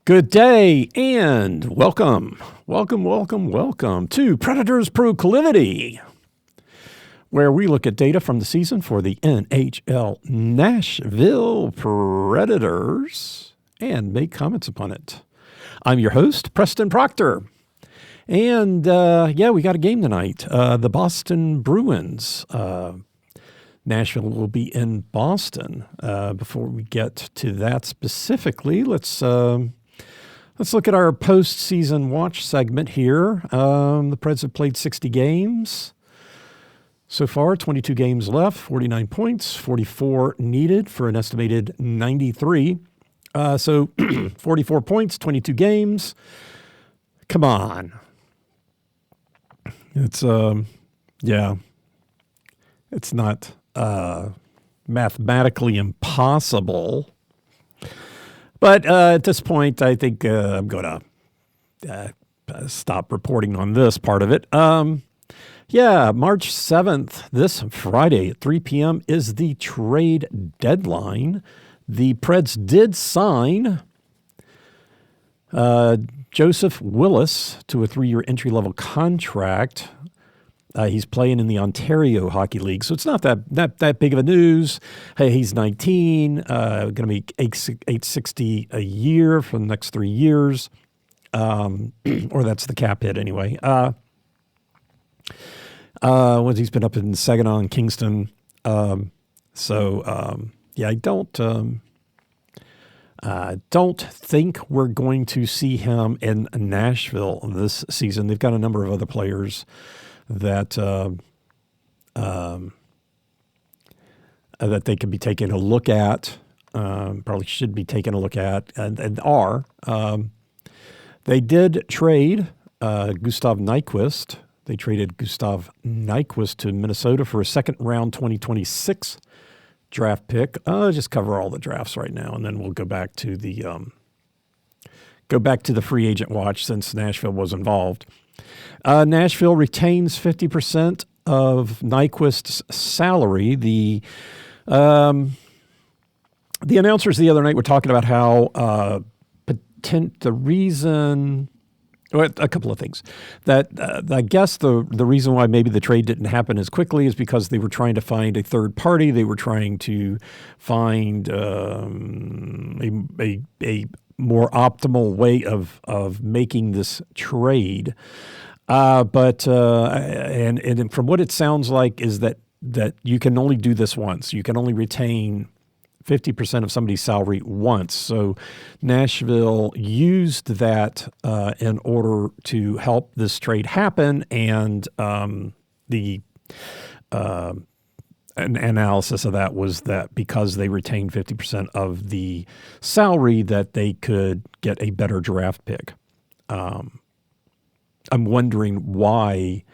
Good day and welcome to Predators Proclivity, where we look at data from the season for the NHL Nashville Predators and make comments upon it. I'm your host, Preston Proctor. And we got a game tonight. The Boston Bruins. Nashville will be in Boston. Before we get to that specifically, let's look at our postseason watch segment here. The Preds have played 60 games so far, 22 games left, 49 points, 44 needed for an estimated 93. So 44 points, 22 games. Come on. It's not mathematically impossible. But at this point, I think I'm going to stop reporting on this part of it. March 7th, this Friday at 3 p.m. is the trade deadline. The Preds did sign Joseph Willis to a 3-year entry-level contract. He's playing in the Ontario Hockey League, so it's not that big of a news. Hey, he's 19, going to be $860 a year for the next 3 years, or that's the cap hit anyway. Once he's been up in Saginaw and Kingston, I don't think we're going to see him in Nashville this season. They've got a number of other players that that they could be taking a look at, probably should be taking a look at, and are. They did trade Gustav Nyquist. They traded Gustav Nyquist to Minnesota for a second-round 2026 draft pick. Just cover all the drafts right now, and then we'll go back to the free agent watch since Nashville was involved. Nashville retains 50% of Nyquist's salary. The announcers the other night were talking about how the reason. Well, a couple of things. That I guess the reason why maybe the trade didn't happen as quickly is because they were trying to find a third party. They were trying to find a more optimal way of making this trade. But from what it sounds like is that you can only do this once. You can only retain 50% of somebody's salary once. So Nashville used that in order to help this trade happen, and the an analysis of that was that because they retained 50% of the salary, that they could get a better draft pick. I'm wondering why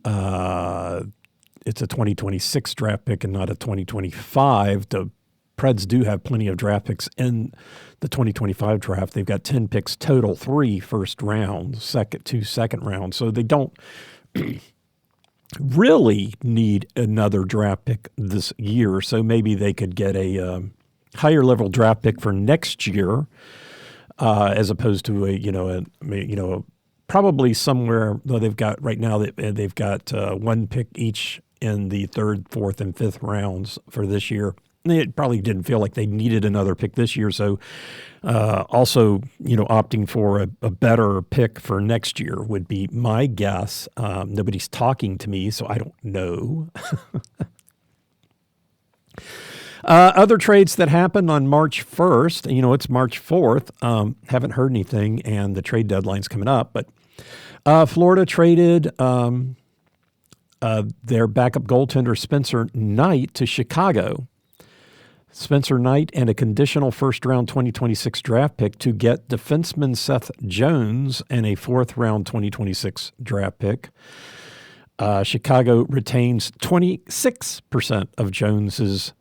it's a 2026 draft pick and not a 2025. The Preds do have plenty of draft picks in the 2025 draft. They've got 10 picks total, 3 first rounds, 2 second rounds. So they don't really need another draft pick this year. So maybe they could get a higher level draft pick for next year, as opposed to probably somewhere. Though they've got right now they've got 1 pick each in the 3rd, 4th, and 5th rounds for this year. It probably didn't feel like they needed another pick this year. So also, opting for a better pick for next year would be my guess. Nobody's talking to me, so I don't know. Other trades that happened on March 1st, it's March 4th. Haven't heard anything, and the trade deadline's coming up. But Florida traded their backup goaltender Spencer Knight to Chicago. Spencer Knight and a conditional first-round 2026 draft pick to get defenseman Seth Jones and a 4th-round 2026 draft pick. Chicago retains 26% of Jones's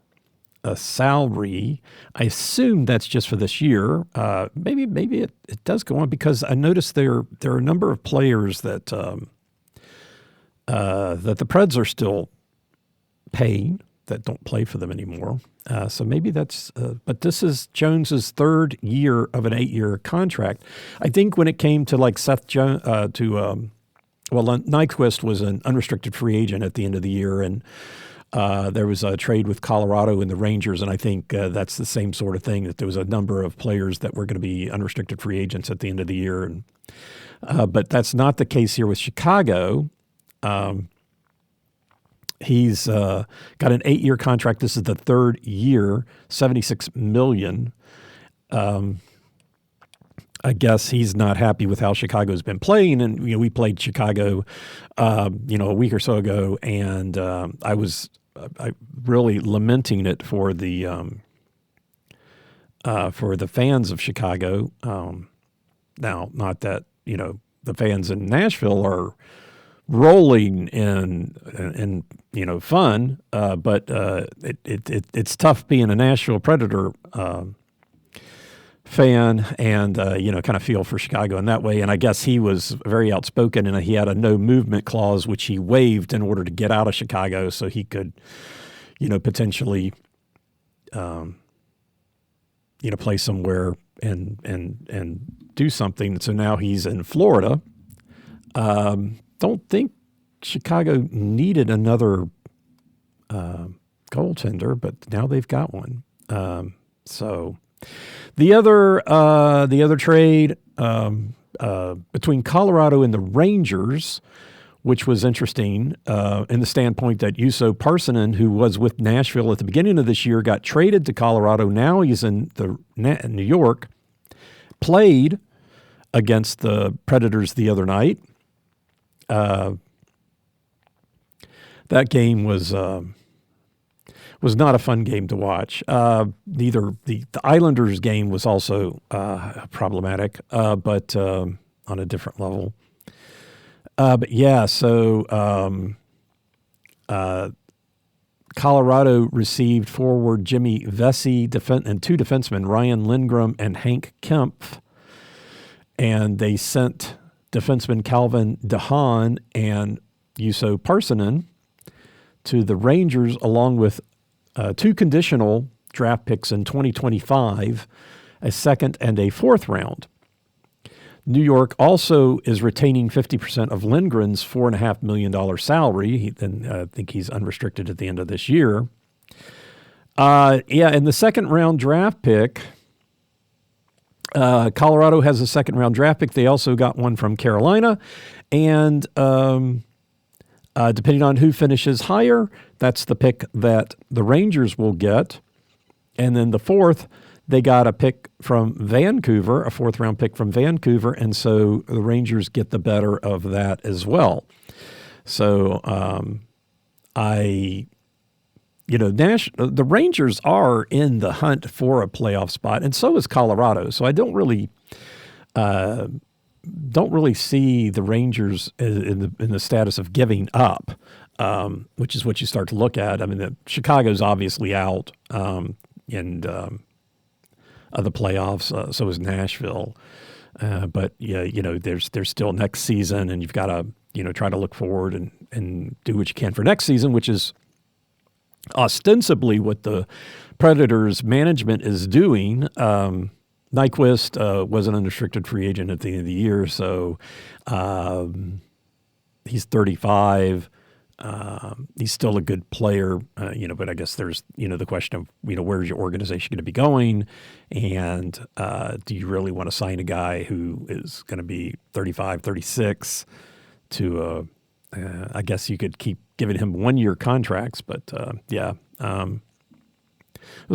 salary. I assume that's just for this year. Maybe it does go on, because I noticed there are a number of players that the Preds are still paying. that don't play for them anymore. So maybe that's, but this is Jones's third year of an 8-year contract. I think when it came to like Seth Jones, Nyquist was an unrestricted free agent at the end of the year, and there was a trade with Colorado and the Rangers, and I think that's the same sort of thing, that there was a number of players that were going to be unrestricted free agents at the end of the year. And but that's not the case here with Chicago. He's got an 8-year contract. This is the third year, $76 million. I guess he's not happy with how Chicago's been playing. And, we played Chicago, a week or so ago, and I was really lamenting it for the fans of Chicago. Now, not that, the fans in Nashville are rolling in fun, but it's tough being a Nashville Predator fan and, kind of feel for Chicago in that way. And I guess he was very outspoken, and he had a no movement clause, which he waived in order to get out of Chicago so he could, potentially, play somewhere and do something. So now he's in Florida. Don't think Chicago needed another goaltender, but now they've got one. So the other trade between Colorado and the Rangers, which was interesting in the standpoint that Juuso Parssinen, who was with Nashville at the beginning of this year, got traded to Colorado. Now he's in New York, played against the Predators the other night. That game was not a fun game to watch. Neither the Islanders game was also problematic, but on a different level. But yeah, so Colorado received forward Jimmy Vesey and two defensemen, Ryan Lindgren and Hank Kempf, and they sent defenseman Calvin DeHaan and Juuso Parssinen to the Rangers, along with two conditional draft picks in 2025, a second and a fourth round. New York also is retaining 50% of Lindgren's $4.5 million salary. I think he's unrestricted at the end of this year. And the second round draft pick, Colorado has a second round draft pick. They also got one from Carolina. And depending on who finishes higher, that's the pick that the Rangers will get. And then the fourth, they got a pick from Vancouver, a fourth-round pick from Vancouver, and so the Rangers get the better of that as well. So the Rangers are in the hunt for a playoff spot, and so is Colorado. So I don't really see the Rangers in the status of giving up, which is what you start to look at. I mean, Chicago's obviously out, of the playoffs, so is Nashville. But there's still next season, and you've got to try to look forward and do what you can for next season, which is ostensibly what the Predators management is doing. Nyquist was an unrestricted free agent at the end of the year, so he's 35. He's still a good player, but I guess there's, the question of, where's your organization going to be going? And do you really want to sign a guy who is going to be 35, 36 to, I guess you could keep giving him 1-year contracts, but we'll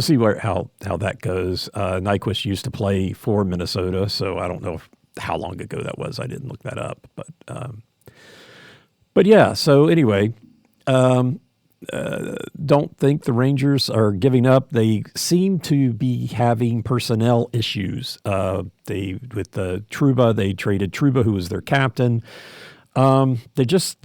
see how that goes. Nyquist used to play for Minnesota, so I don't know how long ago that was. I didn't look that up, But yeah, so anyway, don't think the Rangers are giving up. They seem to be having personnel issues. With the Trouba, they traded Trouba, who was their captain. They just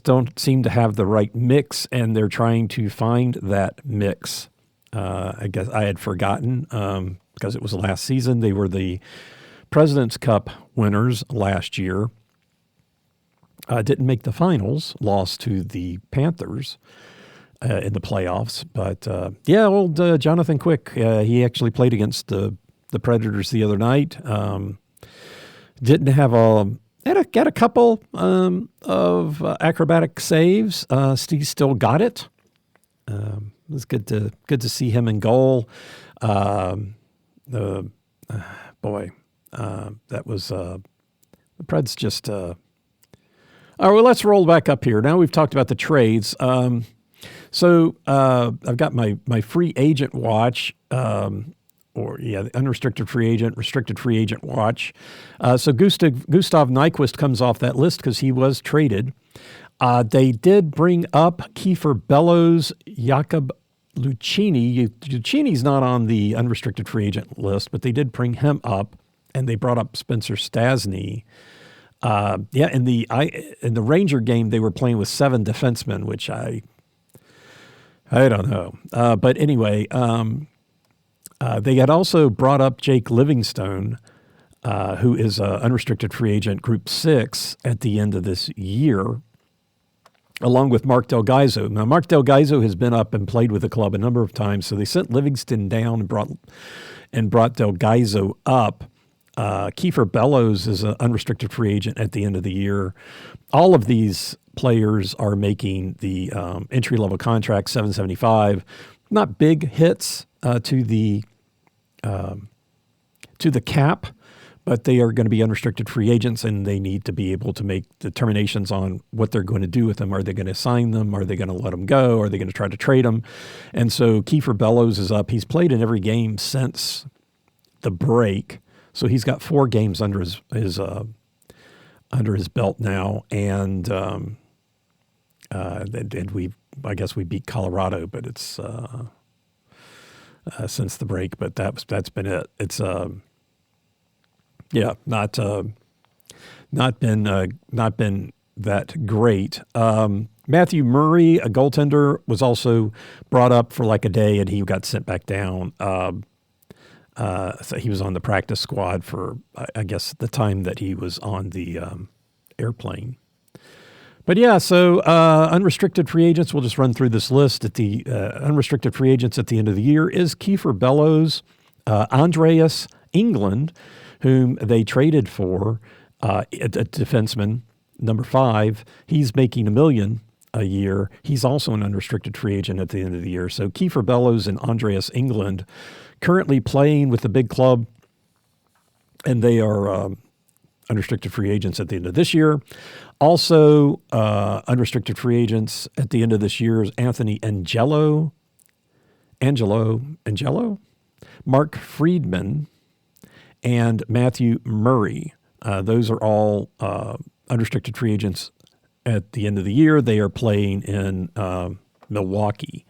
don't seem to have the right mix, and they're trying to find that mix. I guess I had forgotten because it was last season. They were the President's Cup winners last year. Didn't make the finals, lost to the Panthers. in the playoffs. But old Jonathan Quick, he actually played against the Predators the other night. Didn't have got a couple of acrobatic saves. Steve still got it. It was good to see him in goal. That was the Preds just. All right, well, let's roll back up here. Now we've talked about the trades. So I've got my free agent watch, the unrestricted free agent, restricted free agent watch. So Gustav Nyquist comes off that list because he was traded. They did bring up Kiefer Bellows, Jakub Lucchini. Lucchini's not on the unrestricted free agent list, but they did bring him up, and they brought up Spencer Stastny. In the Ranger game, they were playing with 7 defensemen, which I don't know. But anyway, they had also brought up Jake Livingstone, who is an unrestricted free agent, Group 6, at the end of this year, along with Mark Del Gaizo. Now, Mark Del Gaizo has been up and played with the club a number of times, so they sent Livingston down and brought Del Gaizo up. Kiefer Bellows is an unrestricted free agent at the end of the year. All of these players are making the entry-level contract, $775. Not big hits to the cap, but they are going to be unrestricted free agents, and they need to be able to make determinations on what they're going to do with them. Are they going to sign them? Are they going to let them go? Are they going to try to trade them? And so Kiefer Bellows is up. He's played in every game since the break, so he's got 4 games under his belt now, and I guess we beat Colorado, but it's since the break. But that's been it. It's not been that great. Matthew Murray, a goaltender, was also brought up for like a day, and he got sent back down. So he was on the practice squad for, I guess, the time that he was on the airplane. But so unrestricted free agents, we'll just run through this list. At the unrestricted free agents at the end of the year is Kiefer Bellows, Andreas England, whom they traded for, a defenseman, number 5. He's making $1 million a year. He's also an unrestricted free agent at the end of the year. So Kiefer Bellows and Andreas England currently playing with the big club, and they are unrestricted free agents at the end of this year. Also, unrestricted free agents at the end of this year is Anthony Angelo, Mark Friedman, and Matthew Murray. Those are all unrestricted free agents at the end of the year. They are playing in Milwaukee.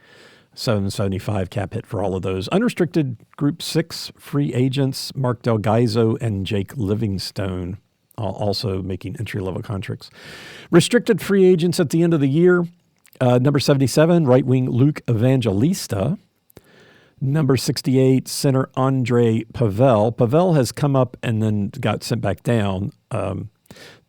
$775 cap hit for all of those. Unrestricted Group 6 free agents, Mark Del Gaizo and Jake Livingstone, also making entry-level contracts. Restricted free agents at the end of the year, number 77, right wing Luke Evangelista. Number 68, center Andre Pavel. Pavel has come up and then got sent back down.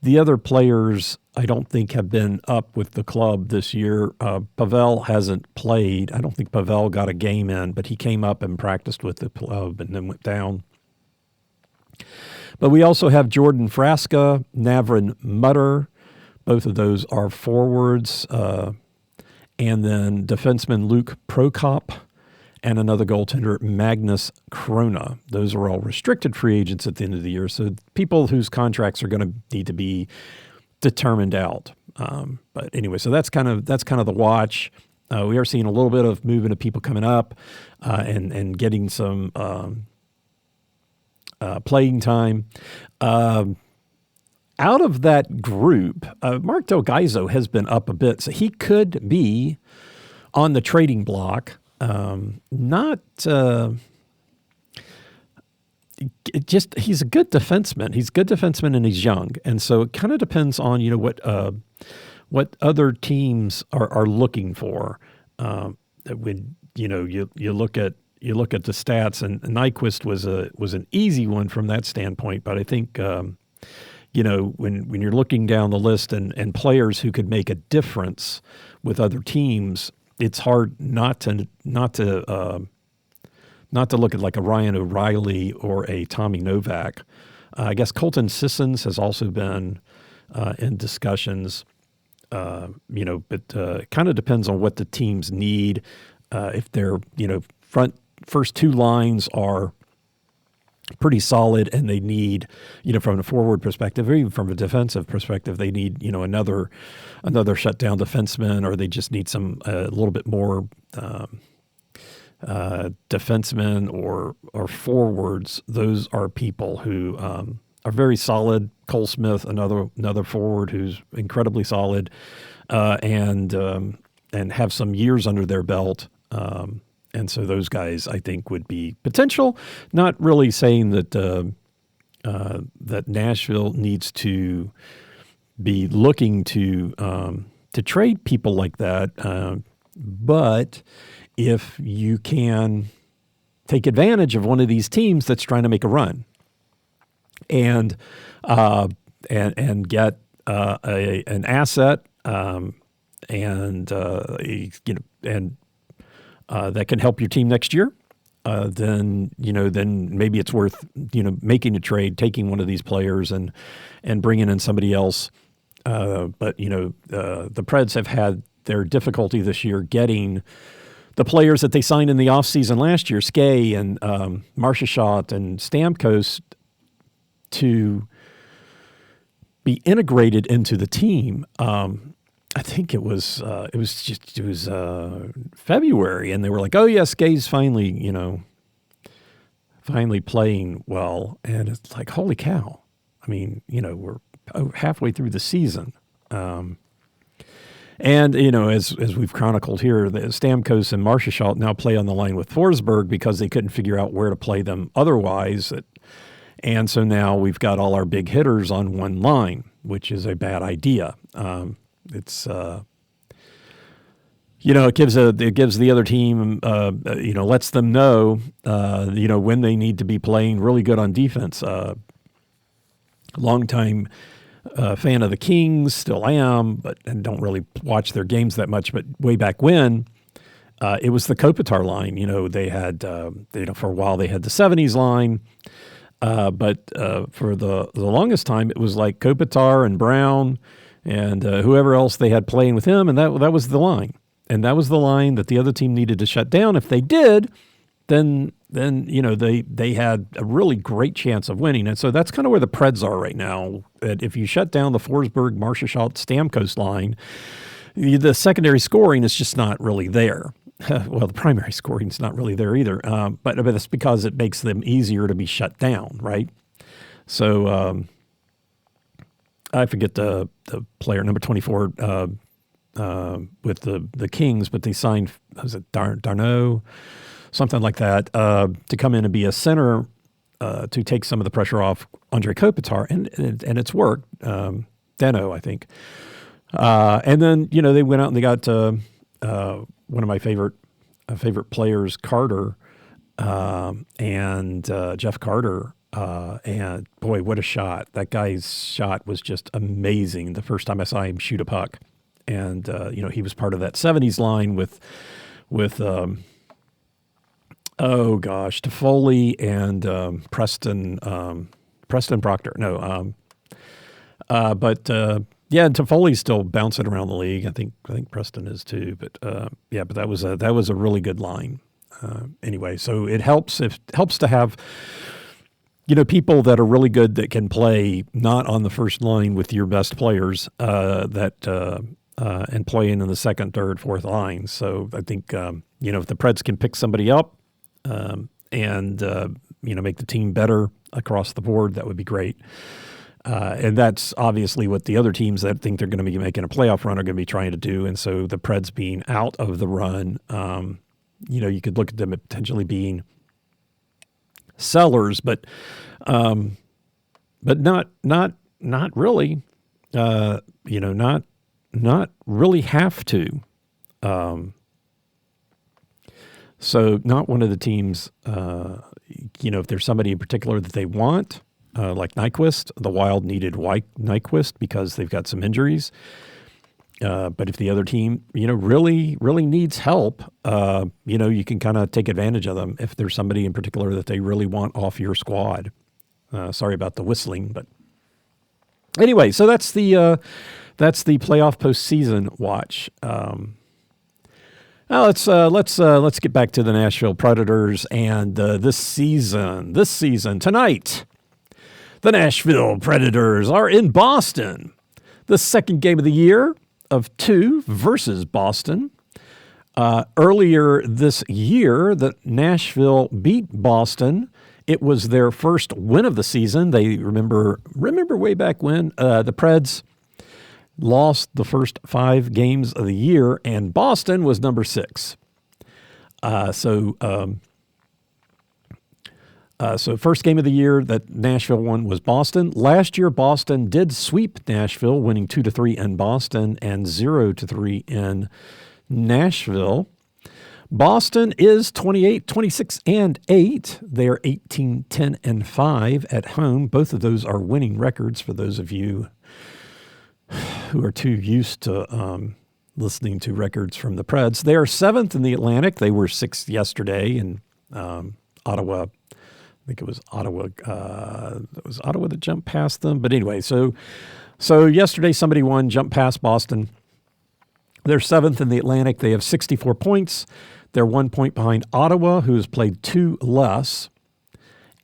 The other players, I don't think, have been up with the club this year. Pavel hasn't played. I don't think Pavel got a game in, but he came up and practiced with the club and then went down. But we also have Jordan Frasca, Navrin Mutter. Both of those are forwards. And then defenseman Luke Prokop and another goaltender, Magnus Krona. Those are all restricted free agents at the end of the year. So people whose contracts are going to need to be determined out. But anyway, so that's kind of the watch. We are seeing a little bit of movement of people coming up and getting some playing time. Out of that group, Mark Del Gaizo has been up a bit, so he could be on the trading block. He's a good defenseman. He's a good defenseman and he's young. And so it kind of depends on, what other teams are looking for. When, you look at the stats, and Nyquist was an easy one from that standpoint. But I think, when you're looking down the list and players who could make a difference with other teams, it's hard not to look at like a Ryan O'Reilly or a Tommy Novak. I guess Colton Sissons has also been in discussions, but it kind of depends on what the teams need. If their first two lines are pretty solid and they need, from a forward perspective or even from a defensive perspective, they need, another shutdown defenseman, or they just need a little bit more defensemen or forwards. Those are people who are very solid. Cole Smith, another forward who's incredibly solid, and have some years under their belt. And so those guys, I think, would be potential. Not really saying that that Nashville needs to be looking to trade people like that, but if you can take advantage of one of these teams that's trying to make a run, and get an asset, and that can help your team next year, then maybe it's worth making a trade, taking one of these players and bringing in somebody else. But the Preds have had their difficulty this year getting the players that they signed in the offseason last year, Skay and Marchessault and Stamkos, to be integrated into the team. I think it was February, and they were like, "Oh yes, Skay's finally playing well," and it's like, holy cow! I mean, we're halfway through the season, and as we've chronicled here, the Stamkos and Marchessault now play on the line with Forsberg because they couldn't figure out where to play them otherwise. And so now we've got all our big hitters on one line, which is a bad idea. It's it gives the other team lets them know when they need to be playing really good on defense. Longtime fan of the Kings, still am, and don't really watch their games that much. But way back when, it was the Kopitar line. They had for a while they had the 70s line. But for the longest time, it was like Kopitar and Brown and whoever else they had playing with him, and that was the line. And that was the line that the other team needed to shut down. If they did, then they had a really great chance of winning. And so that's kind of where the Preds are right now. That if you shut down the Forsberg, Marchessault, Stamkos line, the secondary scoring is just not really there. Well, the primary scoring is not really there either, but it's because it makes them easier to be shut down, right? So I forget the player, number 24, with the Kings, but they signed, was it Darno, something like that, to come in and be a center to take some of the pressure off Andre Kopitar, and it's worked. Deno, I think. And then, they went out and they got one of my favorite players, Carter, and Jeff Carter. And boy, what a shot. That guy's shot was just amazing the first time I saw him shoot a puck. And, he was part of that 70s line with Toffoli and Preston Proctor. No, yeah, and Toffoli's still bouncing around the league. I think Preston is too. But but that was a really good line. Anyway, so it helps to have people that are really good that can play not on the first line with your best players and playing in the second, third, fourth lines. So I think if the Preds can pick somebody up and make the team better across the board, that would be great. And that's obviously what the other teams that think they're going to be making a playoff run are going to be trying to do. And so the Preds being out of the run, you could look at them potentially being sellers, but not really. Not really have to. So not one of the teams. If there's somebody in particular that they want. Like Nyquist, the Wild needed Nyquist because they've got some injuries. But if the other team, really, really needs help, you can kind of take advantage of them if there's somebody in particular that they really want off your squad. Sorry about the whistling, but anyway, so that's the playoff postseason watch. Now let's get back to the Nashville Predators and this season. Tonight, the Nashville Predators are in Boston. The second game of the year of 2 versus Boston. Earlier this year, the Nashville beat Boston. It was their first win of the season. They remember way back when the Preds lost the first 5 games of the year, and Boston was number 6. So first game of the year that Nashville won was Boston. Last year, Boston did sweep Nashville, winning 2-3 in Boston and 0-3 in Nashville. Boston is 26-8. They are 18-10-5 at home. Both of those are winning records for those of you who are too used to listening to records from the Preds. They are 7th in the Atlantic. They were 6th yesterday in Ottawa. I think it was Ottawa. It was Ottawa that jumped past them. But anyway, so yesterday somebody won, jumped past Boston. They're 7th in the Atlantic. They have 64 points. They're 1 point behind Ottawa, who has played 2 less.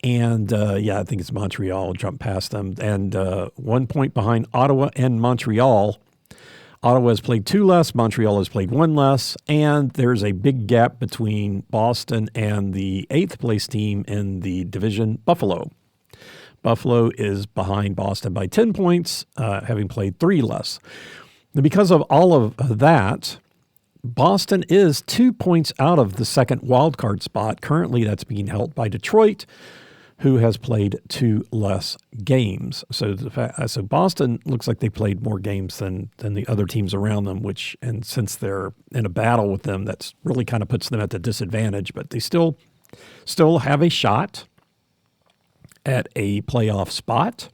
And, I think it's Montreal jumped past them. And 1 point behind Ottawa and Montreal. Ottawa has played 2 less. Montreal has played 1 less. And there's a big gap between Boston and the 8th place team in the division, Buffalo. Buffalo is behind Boston by 10 points, having played 3 less. Now, because of all of that, Boston is 2 points out of the second wildcard spot. Currently, that's being held by Detroit, who has played 2 less games. So Boston looks like they played more games than the other teams around them, and since they're in a battle with them, that's really kind of puts them at a disadvantage. But they still have a shot at a playoff spot.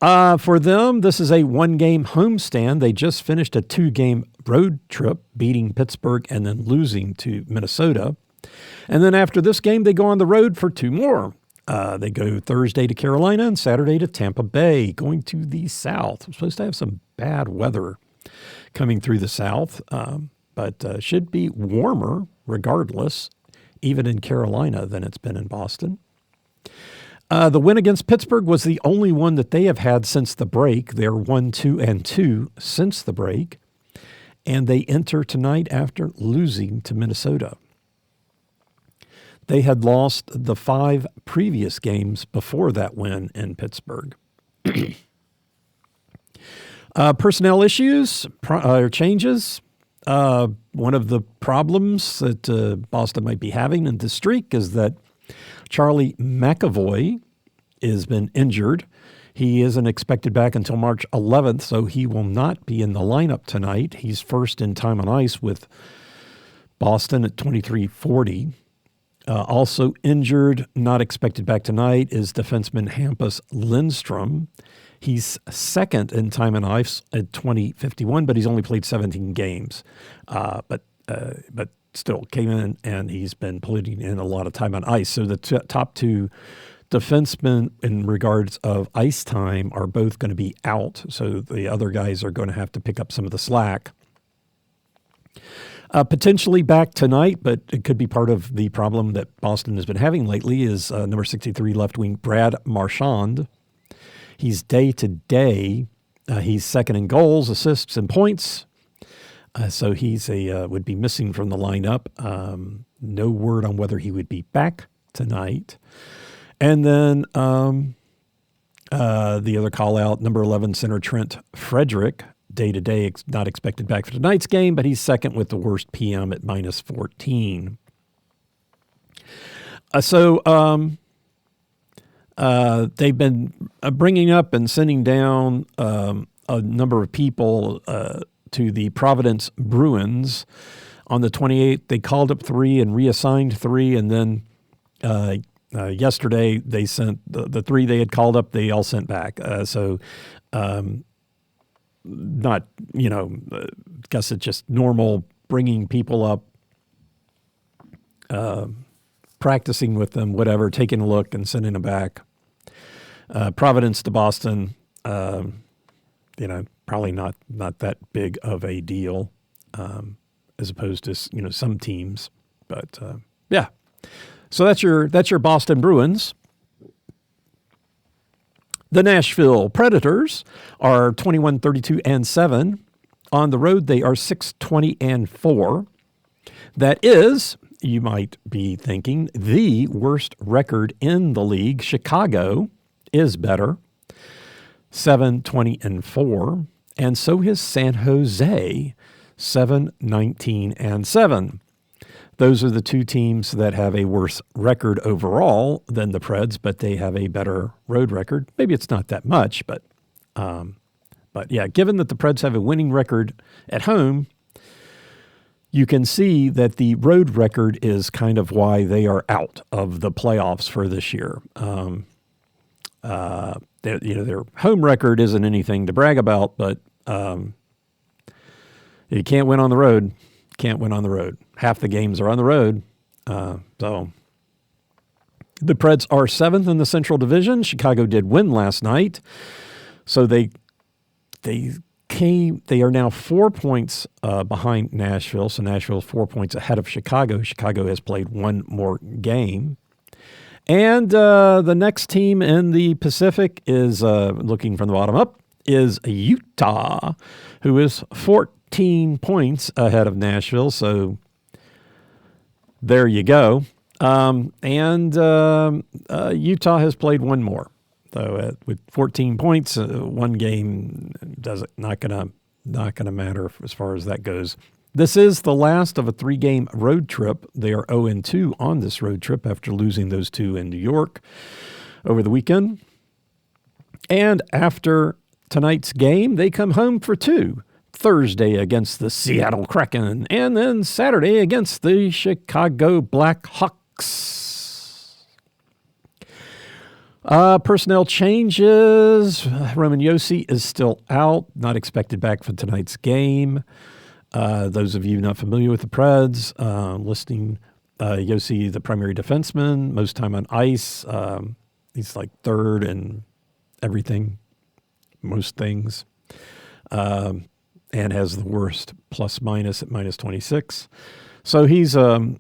For them, this is a 1-game homestand. They just finished a 2-game road trip, beating Pittsburgh and then losing to Minnesota. And then after this game, they go on the road for 2 more. They go Thursday to Carolina and Saturday to Tampa Bay, going to the South. We're supposed to have some bad weather coming through the South, but should be warmer regardless, even in Carolina, than it's been in Boston. The win against Pittsburgh was the only one that they have had since the break. They're 1-2-2 since the break, and they enter tonight after losing to Minnesota. They had lost the 5 previous games before that win in Pittsburgh. Personnel issues or changes. One of the problems that Boston might be having in this streak is that Charlie McAvoy has been injured. He isn't expected back until March 11th, so he will not be in the lineup tonight. He's first in time on ice with Boston at 23:40. Also injured, not expected back tonight, is defenseman Hampus Lindstrom. He's second in time on ice at 20:51, but he's only played 17 games. But still came in, and he's been putting in a lot of time on ice. So the top 2 defensemen in regards of ice time are both going to be out. So the other guys are going to have to pick up some of the slack. Potentially back tonight, but it could be part of the problem that Boston has been having lately is number 63 left wing Brad Marchand. He's day-to-day. He's second in goals, assists, and points. So he's would be missing from the lineup. No word on whether he would be back tonight. And then the other call-out, number 11 center Trent Frederick, day-to-day, not expected back for tonight's game, but he's second with the worst PM at -14. They've been bringing up and sending down a number of people to the Providence Bruins. On the 28th, they called up 3 and reassigned 3, and then yesterday they sent the 3 they had called up, they all sent back. not, guess it's just normal bringing people up, practicing with them, whatever, taking a look and sending them back. Providence to Boston, probably not that big of a deal, as opposed to, some teams. But yeah, so that's your Boston Bruins. The Nashville Predators are 21-32-7. On the road, they are 6-20-4. That is, you might be thinking, the worst record in the league. Chicago is better, 7-20-4. And so is San Jose, 7-19-7. Those are the two teams that have a worse record overall than the Preds, but they have a better road record. Maybe it's not that much, but yeah, given that the Preds have a winning record at home, you can see that the road record is kind of why they are out of the playoffs for this year. Their home record isn't anything to brag about, but you can't win on the road. Can't win on the road. Half the games are on the road. So the Preds are 7th in the Central Division. Chicago did win last night. So they are now 4 points behind Nashville. So Nashville is 4 points ahead of Chicago. Chicago has played one more game. And the next team in the Pacific is, looking from the bottom up, is Utah, who is 14 points ahead of Nashville. So there you go. And Utah has played one more. So with 14 points, one game not gonna matter as far as that goes. This is the last of a 3-game road trip. They are 0-2 on this road trip after losing those two in New York over the weekend. And after tonight's game, they come home for 2. Thursday against the Seattle Kraken, and then Saturday against the Chicago Blackhawks. Personnel changes. Roman Josi is still out, not expected back for tonight's game. Those of you not familiar with the Preds, listing Josi, the primary defenseman, most time on ice. He's like third in everything, most things. And has the worst plus-minus at -26. So he's a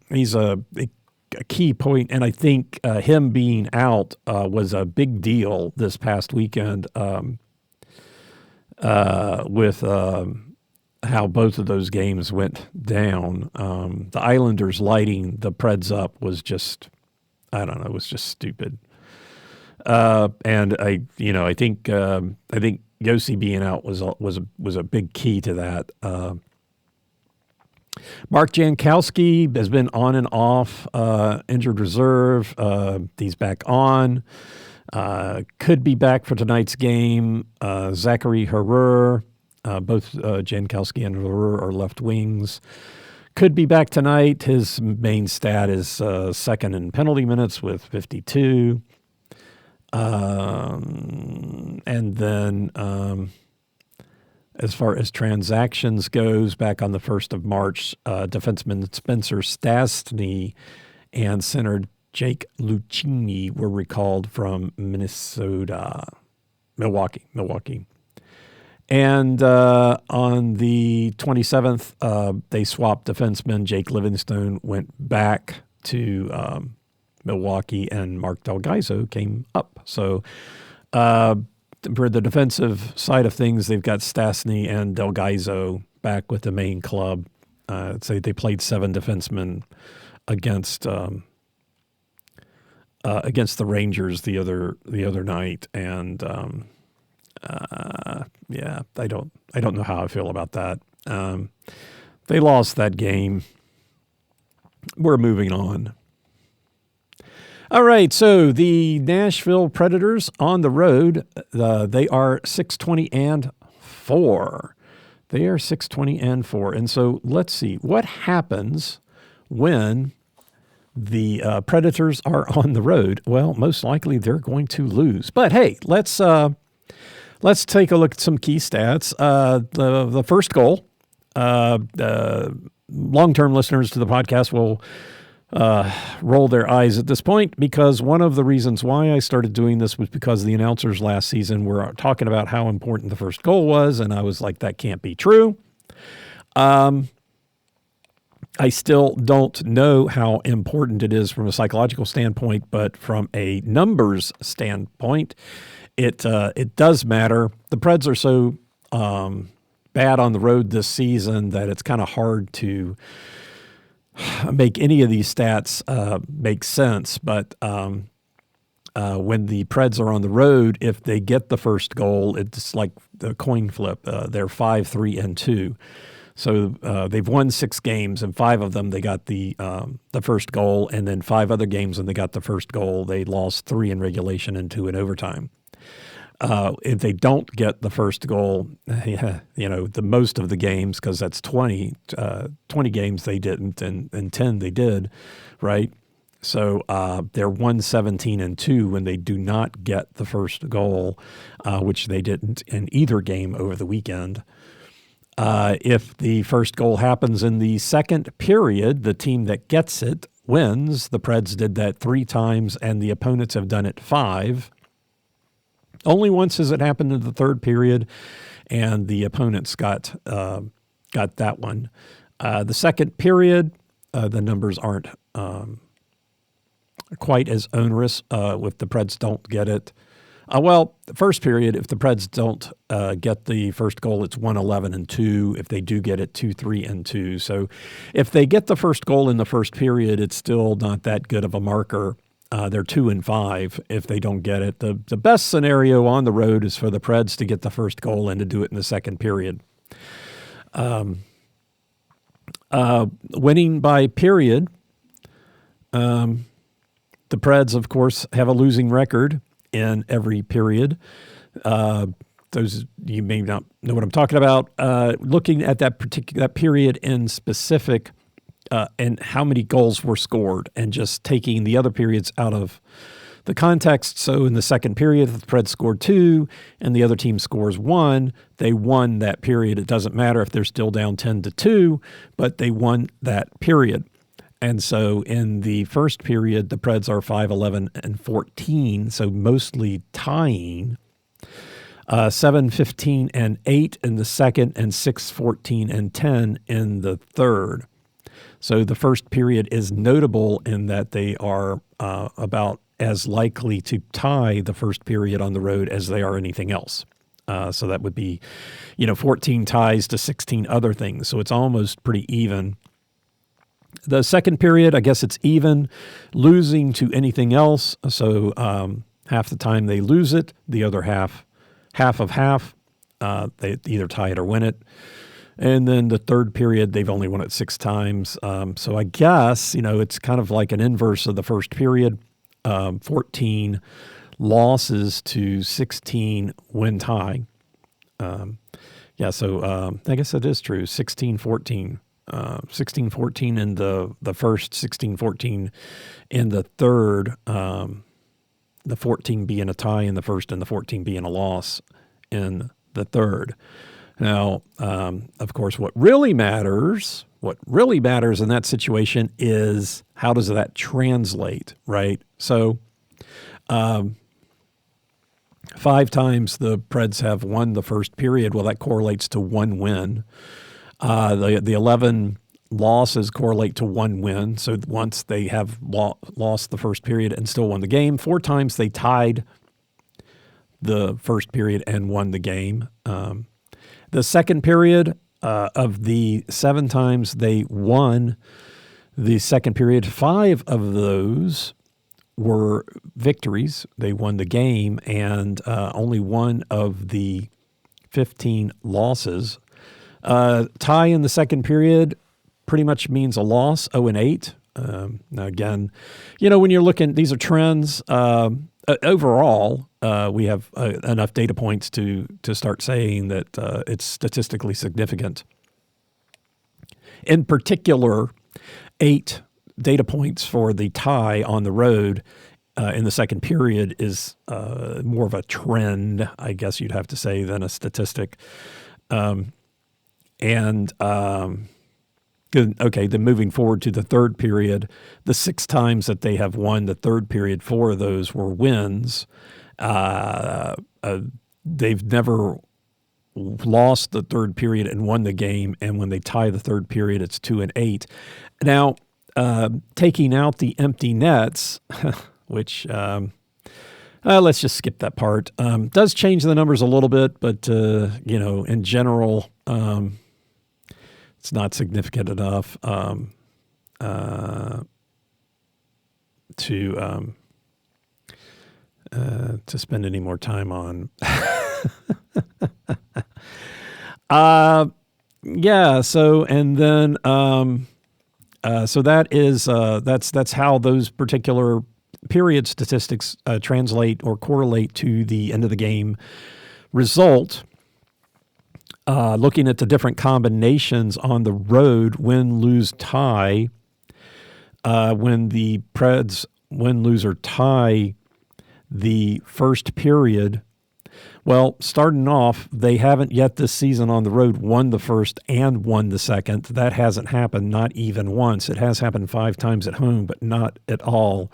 key point, and I think him being out was a big deal this past weekend with how both of those games went down. The Islanders lighting the Preds up was just, it was just stupid. And I think Josi being out was a big key to that. Mark Jankowski has been on and off, injured reserve. He's back on. Could be back for tonight's game. Zachary Herrera, both Jankowski and Herrera are left wings. Could be back tonight. His main stat is second in penalty minutes with 52. And then as far as transactions goes, back on the 1st of March, defenseman Spencer Stastny and center Jake Lucchini were recalled from Milwaukee. And on the 27th, they swapped defenseman. Jake Livingstone went back to Milwaukee, and Mark Del Gaizo came up. So for the defensive side of things, they've got Stastny and Del Gaizo back with the main club. So they played 7 defensemen against the Rangers the other night, and yeah, I don't know how I feel about that. They lost that game. We're moving on. All right, so the Nashville Predators on the road, they are 6-20-4. They are 6-20-4. And so let's see what happens when the Predators are on the road. Well, most likely they're going to lose. But hey, let's Let's take a look at some key stats. The first goal, long-term listeners to the podcast will roll their eyes at this point, because one of the reasons why I started doing this was because the announcers last season were talking about how important the first goal was, and I was like, that can't be true. I still don't know how important it is from a psychological standpoint, but from a numbers standpoint, it does matter. The Preds are so bad on the road this season that it's kind of hard to make any of these stats make sense. But when the Preds are on the road, if they get the first goal, it's like the coin flip. They're 5-3-2. So they've won 6 games, and 5 of them they got the first goal, and then 5 other games when they got the first goal, they lost 3 in regulation and 2 in overtime. If they don't get the first goal, the most of the games, because that's 20 games they didn't, and 10 they did, right? So they're 1-17-2 when they do not get the first goal, which they didn't in either game over the weekend. If the first goal happens in the second period, the team that gets it wins. The Preds did that 3 times, and the opponents have done it 5. Only once has it happened in the third period, and the opponents got that one. The second period, the numbers aren't quite as onerous if the Preds don't get it. The first period, if the Preds don't get the first goal, it's 1-11-2. If they do get it, 2-3-2. So if they get the first goal in the first period, it's still not that good of a marker. They're 2-5 if they don't get it. The best scenario on the road is for the Preds to get the first goal and to do it in the second period. Winning by period, the Preds, of course, have a losing record in every period. Those you may not know what I'm talking about. Looking at that period in specific, and how many goals were scored, and just taking the other periods out of the context. So in the second period, if the Preds scored 2 and the other team scores 1, they won that period. It doesn't matter if they're still down 10-2, but they won that period. And so in the first period, the Preds are 5-11-14, so mostly tying. 7-15-8 in the second, and 6-14-10 in the third. So the first period is notable in that they are about as likely to tie the first period on the road as they are anything else. So that would be, 14 ties to 16 other things. So it's almost pretty even. The second period, I guess it's even, losing to anything else. So half the time they lose it, the other half of half, they either tie it or win it. And then the third period, they've only won it 6 times. So I guess, it's kind of like an inverse of the first period. 14 losses to 16 win tie. So I guess that is true. 16-14. 16-14 in the first, 16-14 in the third, the 14 being a tie in the first and the 14 being a loss in the third. Now, of course, what really matters in that situation is how does that translate, right? So 5 times the Preds have won the first period. Well, that correlates to 1 win. The 11 losses correlate to 1 win. So once they have lost the first period and still won the game. 4 times they tied the first period and won the game. The second period, of the 7 times they won the second period, 5 of those were victories. They won the game, and only 1 of the 15 losses. Tie in the second period pretty much means a loss, 0-8. Now again, when you're looking, these are trends. Overall, we have enough data points to start saying that it's statistically significant. In particular, 8 data points for the tie on the road in the second period is more of a trend, I guess you'd have to say, than a statistic. Then moving forward to the third period, the 6 times that they have won the third period, 4 of those were wins. They've never lost the third period and won the game, and when they tie the third period, it's 2-8. Now, taking out the empty nets, which let's just skip that part. Does change the numbers a little bit, but in general, it's not significant enough to spend any more time on. So that is that's how those particular period statistics translate or correlate to the end of the game result. Looking at the different combinations on the road, win, lose, tie. When the Preds win, lose, or tie the first period, well, starting off, they haven't yet this season on the road won the first and won the second. That hasn't happened, not even once. It has happened 5 times at home, but not at all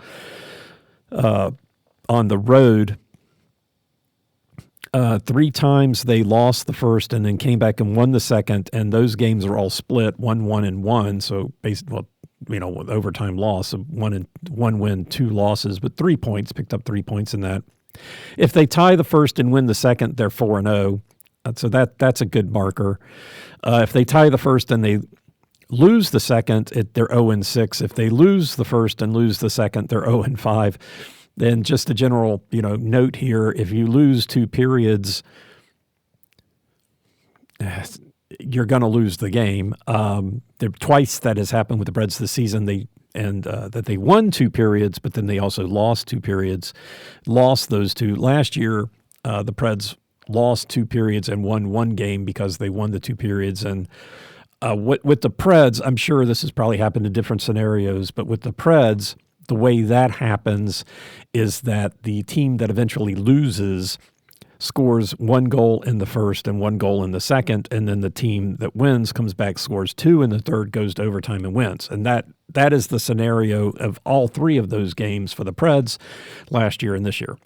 on the road. 3 times they lost the first and then came back and won the second, and those games are all split 1-1 and 1. So basically, with overtime loss of 1 win, 2 losses, but 3 points, picked up 3 points in that. If they tie the first and win the second, they're 4-0. So that's a good marker. If they tie the first and they lose the second, they're 0-6. If they lose the first and lose the second, they're 0-5. Then just a general, note here: if you lose 2 periods, you're going to lose the game. Twice that has happened with the Preds this season. That they won 2 periods, but then they also lost 2 periods. Lost those 2 last year. The Preds lost 2 periods and won 1 game because they won the 2 periods. And with the Preds, I'm sure this has probably happened in different scenarios, but with the Preds, the way that happens is that the team that eventually loses scores 1 goal in the first and 1 goal in the second, and then the team that wins comes back, scores 2 in the third, goes to overtime and wins. And that is the scenario of all 3 of those games for the Preds last year and this year.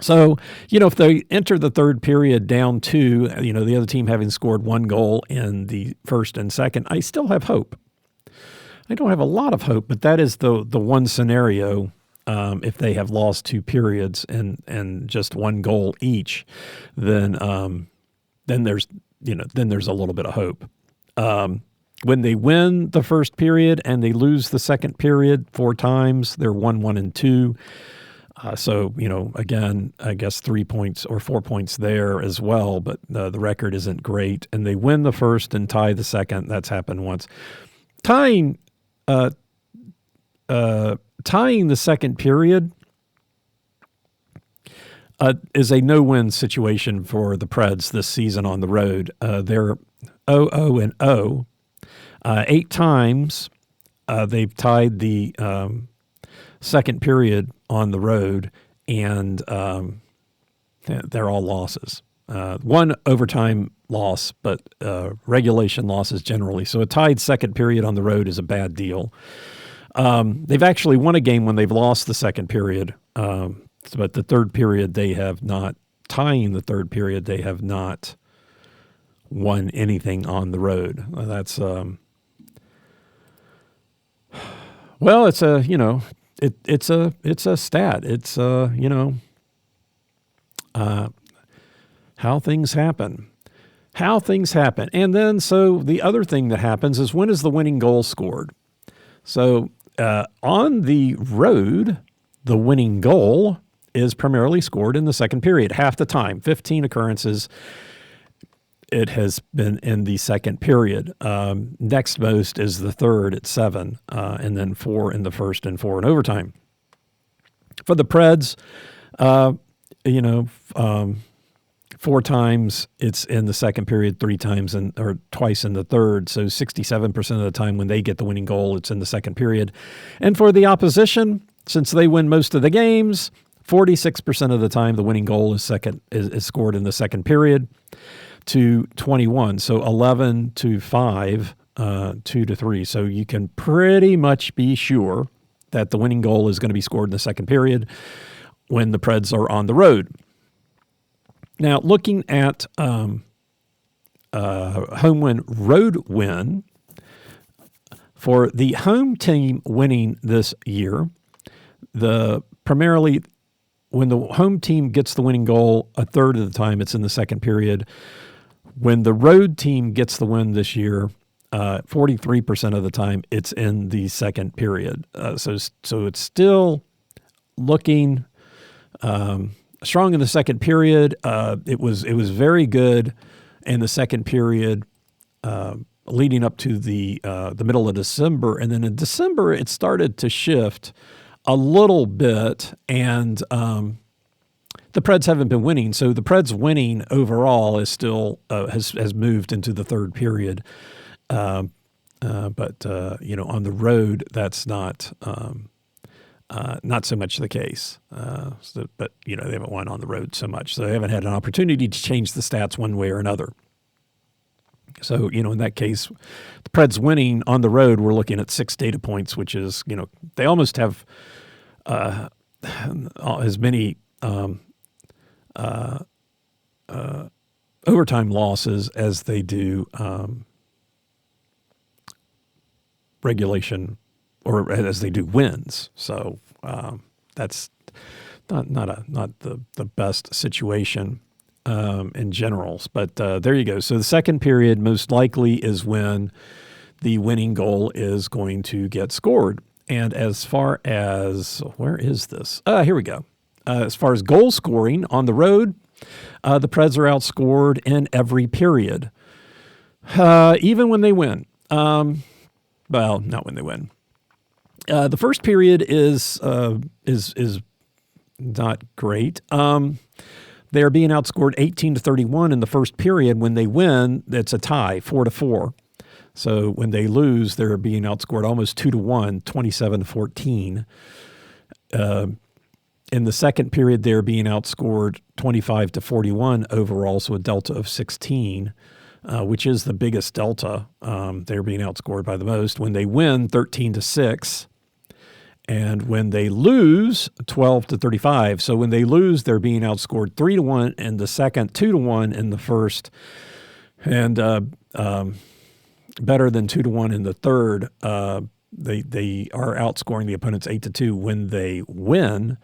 So, if they enter the third period down 2, the other team having scored 1 goal in the first and second, I still have hope. I don't have a lot of hope, but that is the one scenario. If they have lost 2 periods and just 1 goal each, then there's a little bit of hope. When they win the first period and they lose the second period 4 times, they're 1-1 and 2. So again, I guess 3 points or 4 points there as well, but the record isn't great. And they win the first and tie the second. That's happened once. Tying the second period is a no-win situation for the Preds this season on the road. They're 0-0-0. 8 times they've tied the second period on the road, and they're all losses. 1 overtime loss, but regulation losses generally. So a tied second period on the road is a bad deal. They've actually won a game when they've lost the second period, but the third period they have not, tying the third period, they have not won anything on the road. That's, it's a, it's a stat. It's, how things happen. And then, so the other thing that happens is, when is the winning goal scored? So on the road, the winning goal is primarily scored in the second period, half the time. 15 occurrences, it has been in the second period. Next most is the third at 7, and then 4 in the first and 4 in overtime. For the Preds, 4 times it's in the second period, 3 times or twice in the third. So 67% of the time when they get the winning goal, it's in the second period. And for the opposition, since they win most of the games, 46% of the time the winning goal is scored in the second period to 21. So 11-5, 2-3. So you can pretty much be sure that the winning goal is going to be scored in the second period when the Preds are on the road. Now, looking at home win, road win, for the home team winning this year, primarily when the home team gets the winning goal, a third of the time it's in the second period. When the road team gets the win this year, 43% of the time it's in the second period. So it's still looking strong in the second period. It was very good in the second period, leading up to the middle of December, and then in December it started to shift a little bit, and the Preds haven't been winning. So the Preds winning overall is still has moved into the third period, but on the road that's not so much the case. But they haven't won on the road so much, so they haven't had an opportunity to change the stats one way or another. So, in that case, the Preds winning on the road, we're looking at 6 data points, which is, they almost have as many overtime losses as they do regulation or as they do wins. So that's not the best situation in general. But there you go. So the second period most likely is when the winning goal is going to get scored. And as far as, where is this? Here we go. As far as goal scoring on the road, the Preds are outscored in every period, even when they win. Well, not when they win. The first period is not great. They're being outscored 18-31 in the first period. When they win, it's a tie, 4-4. So when they lose, they're being outscored almost 2-1, 27-14. In the second period, they're being outscored 25-41 overall, so a delta of 16, which is the biggest delta. They're being outscored by the most. When they win, 13-6. And when they lose, 12-35. So when they lose, they're being outscored 3-1 in the second, 2-1 in the first, and better than 2-1 in the third. They are outscoring the opponents 8-2 when they win,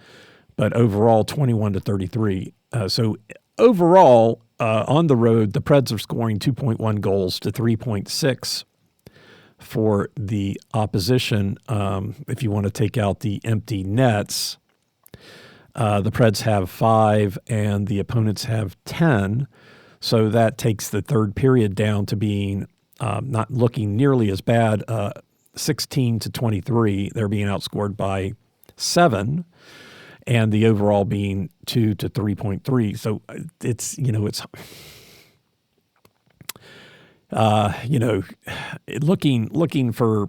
but overall 21-33. So overall, on the road, the Preds are scoring 2.1 goals to 3.6 for the opposition. If you want to take out the empty nets, the Preds have 5 and the opponents have 10. So that takes the third period down to being not looking nearly as bad, 16-23. They're being outscored by 7, and the overall being 2-3.3. So it's looking for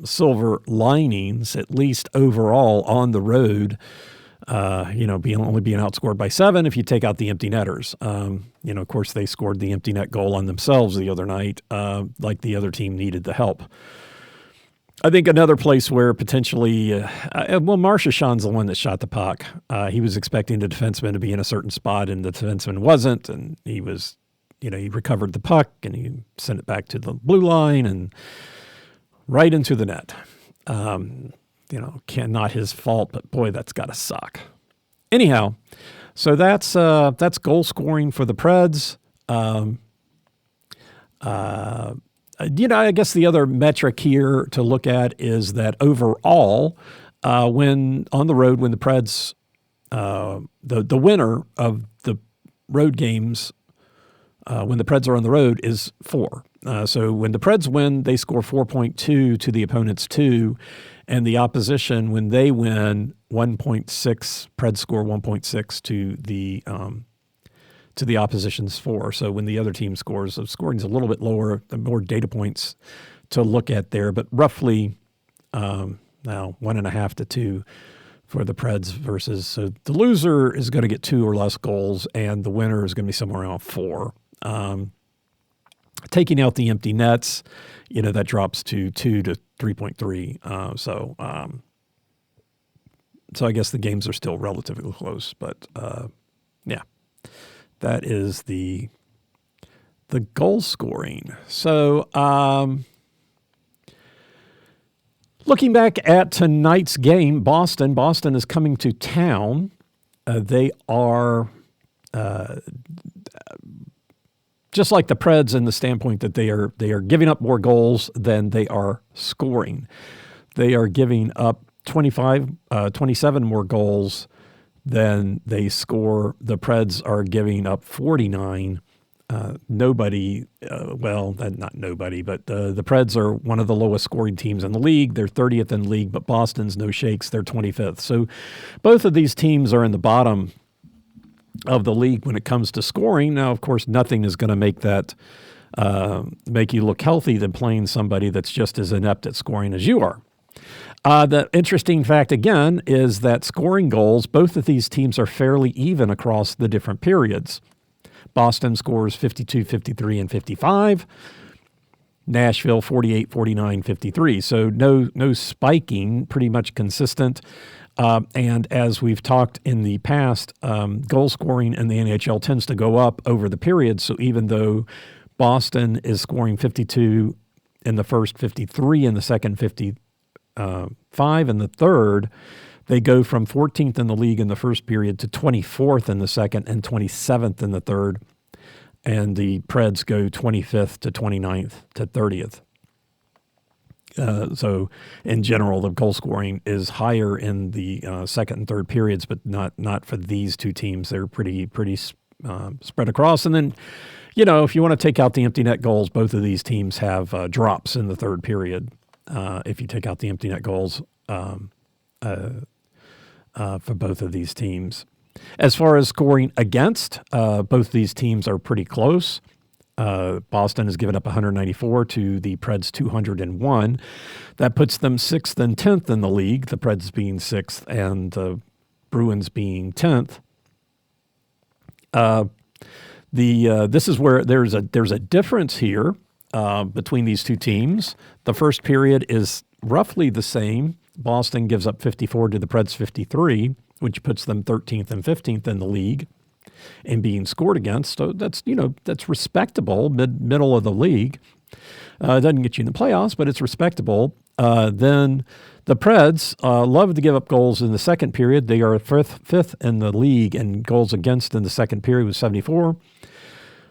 silver linings, at least overall on the road. Only being outscored by 7 if you take out the empty netters. Of course, they scored the empty net goal on themselves the other night, like the other team needed the help. I think another place where potentially, Marchessault's the one that shot the puck. He was expecting the defenseman to be in a certain spot, and the defenseman wasn't, and he was, he recovered the puck, and he sent it back to the blue line and right into the net. Not his fault, but boy, that's got to suck. Anyhow, so that's goal scoring for the Preds. I guess the other metric here to look at is that overall, when on the road, when the Preds, the winner of the road games, when the Preds are on the road is 4. So when the Preds win, they score 4.2 to the opponent's 2, and the opposition, when they win, 1.6. Preds score 1.6 to the opposition's 4. So when the other team scores, the scoring's a little bit lower, more data points to look at there, but roughly Now 1.5 to 2 for the Preds versus, so the loser is going to get 2 or less goals, and the winner is going to be somewhere around 4. Taking out the empty nets, that drops to 2 to 3.3. So I guess the games are still relatively close, but yeah, that is the goal scoring. So looking back at tonight's game, Boston is coming to town. They are just like the Preds in the standpoint that they are giving up more goals than they are scoring. They are giving up 27 more goals than they score. The Preds are giving up 49. Not nobody, but the Preds are one of the lowest scoring teams in the league. They're 30th in the league, but Boston's no shakes. They're 25th. So both of these teams are in the bottom of the league when it comes to scoring. Now, of course, nothing is going to make that make you look healthy than playing somebody that's just as inept at scoring as you are. The interesting fact, again, is that scoring goals, both of these teams are fairly even across the different periods. Boston scores 52, 53, and 55. Nashville 48, 49, 53. So no spiking, pretty much consistent. And as we've talked in the past, goal scoring in the NHL tends to go up over the period. So even though Boston is scoring 52 in the first, 53 in the second, 55 in the third, they go from 14th in the league in the first period to 24th in the second and 27th in the third. And the Preds go 25th to 29th to 30th. So in general, the goal scoring is higher in the second and third periods, but not for these two teams. They're pretty spread across. And then, if you want to take out the empty net goals, both of these teams have drops in the third period. If you take out the empty net goals for both of these teams. As far as scoring against, both these teams are pretty close. Boston has given up 194 to the Preds 201. That puts them 6th and 10th in the league, the Preds being 6th and the Bruins being 10th. This is where there's a difference here between these two teams. The first period is roughly the same. Boston gives up 54 to the Preds 53, which puts them 13th and 15th in the league and being scored against. So that's respectable, middle of the league. It doesn't get you in the playoffs, but it's respectable. Then the Preds love to give up goals in the second period. They are fifth in the league in goals against in the second period with 74.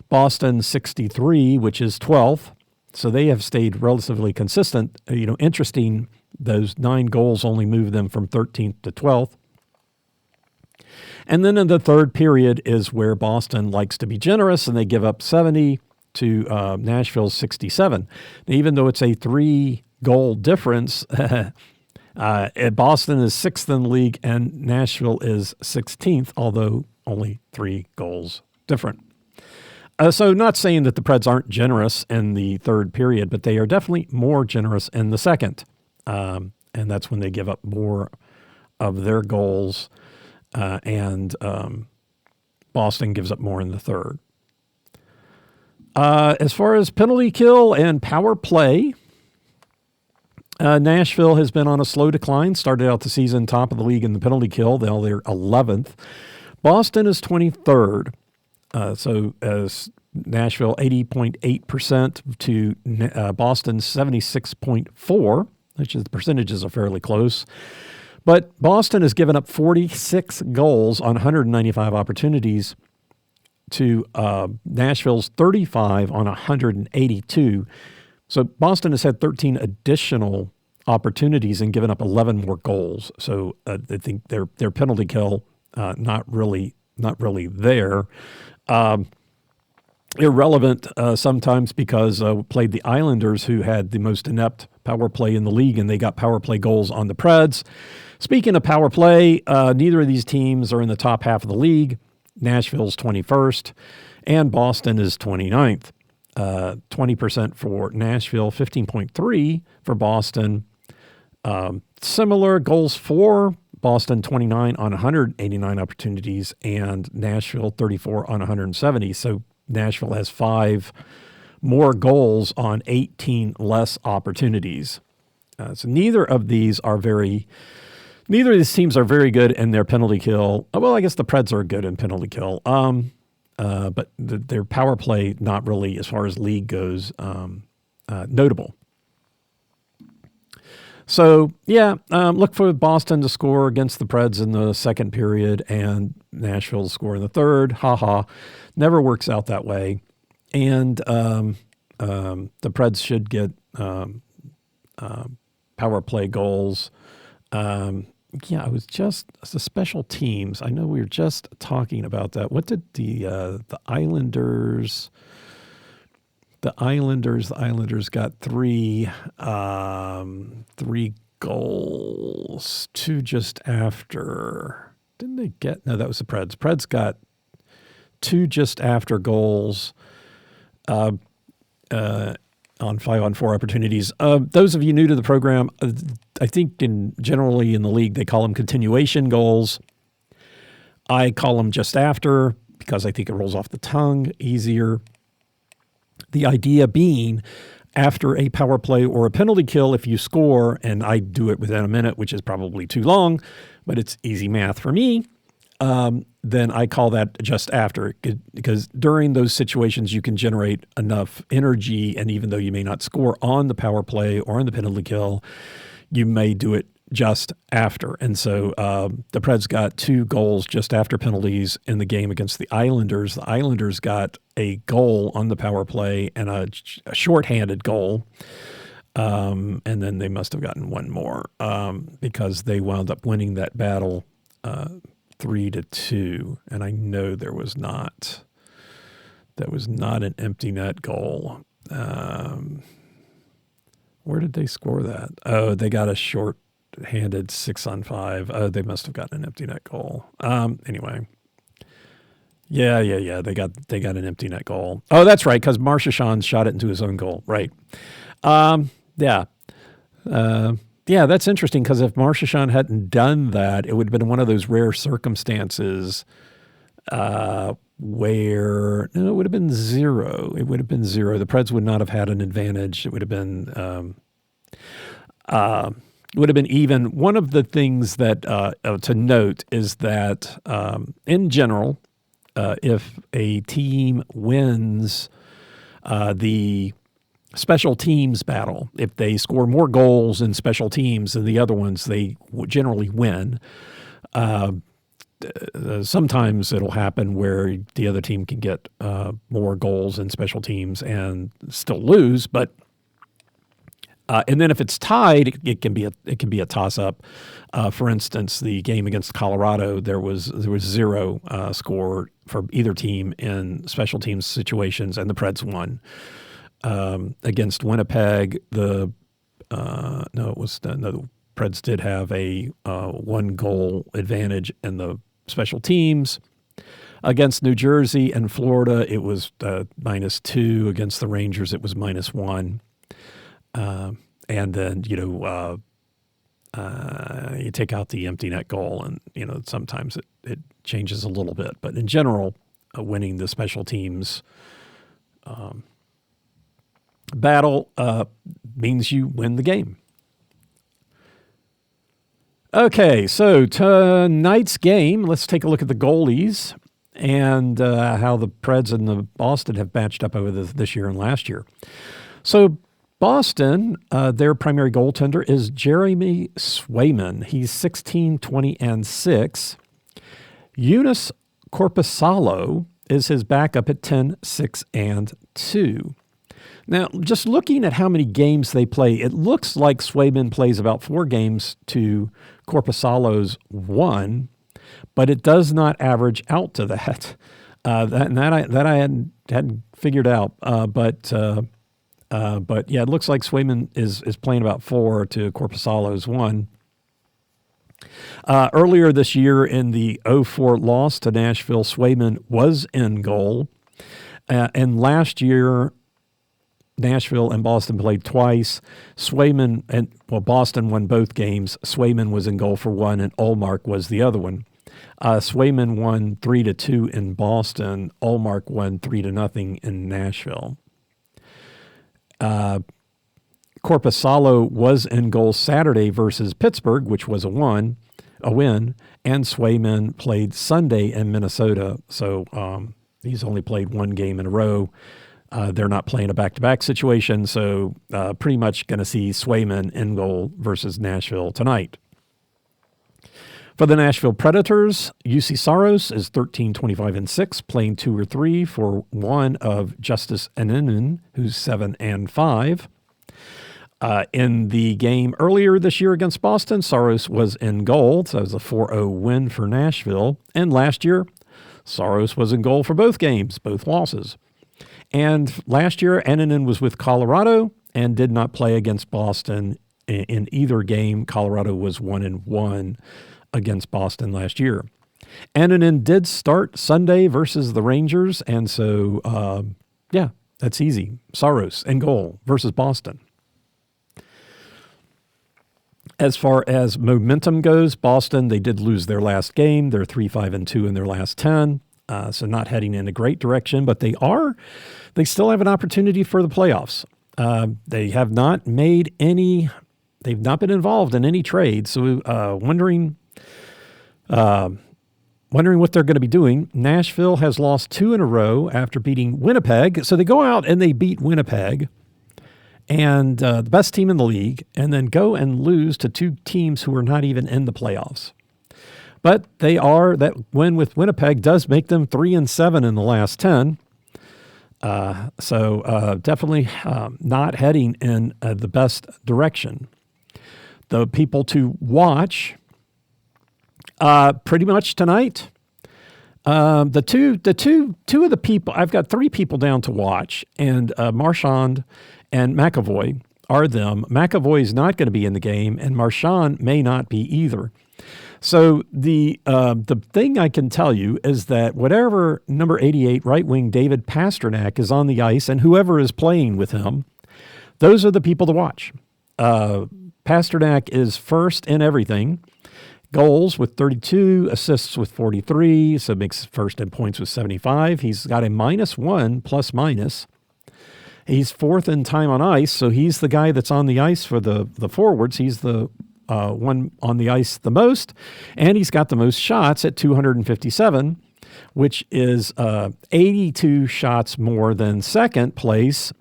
Boston 63, which is 12th. So they have stayed relatively consistent. Interesting, those 9 goals only move them from 13th to 12th. And then in the third period is where Boston likes to be generous, and they give up 70 to Nashville's 67. Now, even though it's a 3-goal difference, Boston is 6th in the league and Nashville is 16th, although only 3 goals different. So not saying that the Preds aren't generous in the third period, but they are definitely more generous in the second. And that's when they give up more of their goals. And Boston gives up more in the third. As far as penalty kill and power play, Nashville has been on a slow decline. Started out the season top of the league in the penalty kill. Now they're 11th. Boston is 23rd. So as Nashville 80.8% to Boston 76.4%, which is the percentages are fairly close. But Boston has given up 46 goals on 195 opportunities to Nashville's 35 on 182. So Boston has had 13 additional opportunities and given up 11 more goals. So I think their penalty kill not really there. Irrelevant sometimes because played the Islanders, who had the most inept power play in the league, and they got power play goals on the Preds. Speaking of power play, neither of these teams are in the top half of the league. Nashville's 21st, and Boston is 29th. 20% for Nashville, 15.3 for Boston, Similar goals for Boston, 29 on 189 opportunities, and Nashville, 34 on 170. So Nashville has 5 more goals on 18 less opportunities. So neither of these teams are very good in their penalty kill. Well, I guess the Preds are good in penalty kill. But their power play, not really, as far as league goes, notable. So, look for Boston to score against the Preds in the second period and Nashville to score in the third. Never works out that way. And the Preds should get power play goals. It was just the special teams. I know we were just talking about that. What did the Islanders? The Islanders got 3 goals, 2 just after. Didn't they get? No, that was the Preds. Preds got 2 just after goals on 5-on-4 opportunities. Those of you new to the program, I think generally in the league they call them continuation goals. I call them just after because I think it rolls off the tongue easier. The idea being, after a power play or a penalty kill, if you score, and I do it within a minute, which is probably too long, but it's easy math for me, then I call that just after, because during those situations you can generate enough energy, and even though you may not score on the power play or on the penalty kill, you may do it just after. And so the Preds got 2 goals just after penalties in the game against the Islanders. The Islanders got a goal on the power play and a shorthanded goal. And then they must have gotten one more because they wound up winning that battle 3-2. And I know there was not an empty net goal. Where did they score that? Oh, they got a short-handed 6-on-5. Oh, they must have gotten an empty net goal. Anyway. Yeah. They got an empty net goal. Oh, that's right, because Marchand shot it into his own goal. Right. Yeah, that's interesting, because if Marchand hadn't done that, it would have been one of those rare circumstances where it would have been 0. It would have been 0. The Preds would not have had an advantage. It would have been even. One of the things that to note is that in general, if a team wins the special teams battle, if they score more goals in special teams than the other ones, they generally win. Sometimes it'll happen where the other team can get more goals in special teams and still lose, but and then if it's tied, it can be a toss up. For instance, the game against Colorado, there was 0 score for either team in special teams situations, and the Preds won. Against Winnipeg, the Preds did have a 1-goal advantage in the special teams. Against New Jersey and Florida, it was -2. Against the Rangers, it was -1. And then, you take out the empty net goal, and, sometimes it changes a little bit. But in general, winning the special teams battle means you win the game. Okay, so tonight's game, let's take a look at the goalies and how the Preds and the Boston have matched up over this year and last year. So Boston, their primary goaltender is Jeremy Swayman. He's 16, 20, and 6. Eunice Korpisalo is his backup at 10, 6, and 2. Now, just looking at how many games they play, it looks like Swayman plays about 4 games to Korpisalo's 1, but it does not average out to that. That I hadn't figured out. But yeah, it looks like Swayman is playing about 4 to Korpisalo's 1. Earlier this year in the 0-4 loss to Nashville, Swayman was in goal. And last year, Nashville and Boston played twice. Boston won both games. Swayman was in goal for one, and Ullmark was the other one. Swayman won 3-2 in Boston. Ullmark won 3-0 in Nashville. Korpisalo was in goal Saturday versus Pittsburgh, which was a win, and Swayman played Sunday in Minnesota. So he's only played one game in a row. They're not playing a back-to-back situation, so pretty much going to see Swayman in goal versus Nashville tonight. For the Nashville Predators, UC Saros is 13-25-6, playing 2 or 3 for one of Justice Annunen, who's 7-5. In the game earlier this year against Boston, Saros was in goal, so it was a 4-0 win for Nashville. And last year, Saros was in goal for both games, both losses. And last year, Annunen was with Colorado and did not play against Boston in either game. Colorado was 1-1 against Boston last year. Annunen did start Sunday versus the Rangers, and so, that's easy. Saros in goal versus Boston. As far as momentum goes, Boston, they did lose their last game. They're 3-5-2 in their last 10, so not heading in a great direction, but they still have an opportunity for the playoffs. They have not they've not been involved in any trades, so wondering what they're going to be doing. Nashville has lost 2 in a row after beating Winnipeg. So they go out and they beat Winnipeg, and the best team in the league, and then go and lose to 2 teams who are not even in the playoffs. But that win with Winnipeg does make them 3-7 in the last 10. So definitely not heading in the best direction. The people to watch pretty much tonight. Two of the people, I've got 3 people down to watch, and Marchand and McAvoy are them. McAvoy is not going to be in the game, and Marchand may not be either. So the thing I can tell you is that whatever number 88 right wing David Pastrnak is on the ice, and whoever is playing with him, those are the people to watch. Pastrnak is first in everything. Goals with 32, assists with 43, so makes first in points with 75. He's got a -1 plus minus. He's 4th in time on ice, so he's the guy that's on the ice for the forwards. He's the one on the ice the most, and he's got the most shots at 257, which is 82 shots more than second place